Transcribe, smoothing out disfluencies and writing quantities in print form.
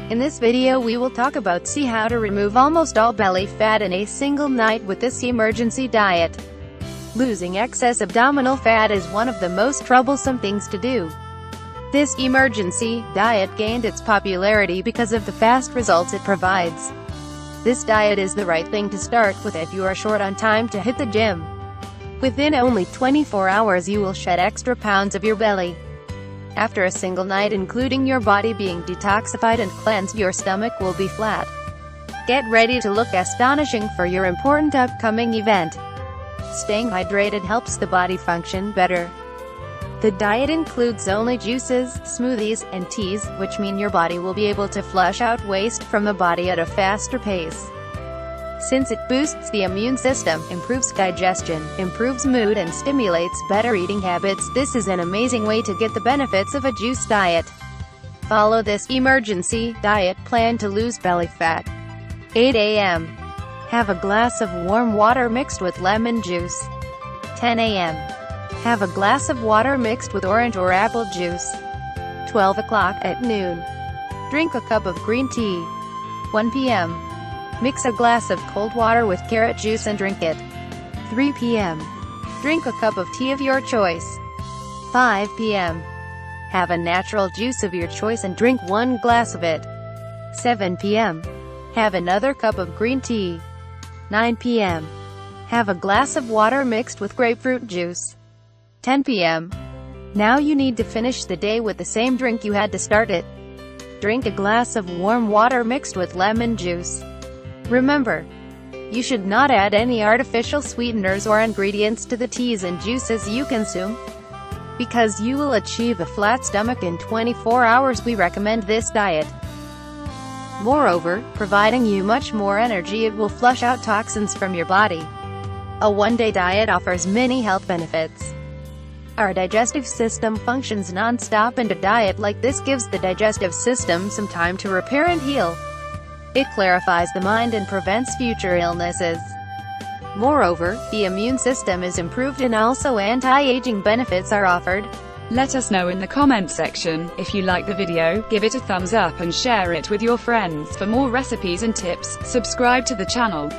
In this video we will talk about how to remove almost all belly fat in a single night with this emergency diet. Losing excess abdominal fat is one of the most troublesome things to do. This emergency diet gained its popularity because of the fast results it provides. This diet is the right thing to start with if you are short on time to hit the gym. Within only 24 hours you will shed extra pounds of your belly. After a single night, including your body being detoxified and cleansed, your stomach will be flat. Get ready to look astonishing for your important upcoming event. Staying hydrated helps the body function better. The diet includes only juices, smoothies, and teas, which mean your body will be able to flush out waste from the body at a faster pace. Since it boosts the immune system, improves digestion, improves mood and stimulates better eating habits, this is an amazing way to get the benefits of a juice diet. Follow this emergency diet plan to lose belly fat. 8 a.m. Have a glass of warm water mixed with lemon juice. 10 a.m. Have a glass of water mixed with orange or apple juice. 12 o'clock at noon. Drink a cup of green tea. 1 p.m. Mix a glass of cold water with carrot juice and drink it. 3 p.m. Drink a cup of tea of your choice. 5 p.m. Have a natural juice of your choice and drink 1 glass of it. 7 p.m. Have another cup of green tea. 9 p.m. Have a glass of water mixed with grapefruit juice. 10 p.m. Now you need to finish the day with the same drink you had to start it. Drink a glass of warm water mixed with lemon juice. Remember, you should not add any artificial sweeteners or ingredients to the teas and juices you consume. Because you will achieve a flat stomach in 24 hours, we recommend this diet. Moreover, providing you much more energy, it will flush out toxins from your body. A one-day diet offers many health benefits. Our digestive system functions non-stop, and a diet like this gives the digestive system some time to repair and heal. It clarifies the mind and prevents future illnesses. Moreover, the immune system is improved and also anti-aging benefits are offered. Let us know in the comment section. If you like the video, give it a thumbs up and share it with your friends. For more recipes and tips, subscribe to the channel.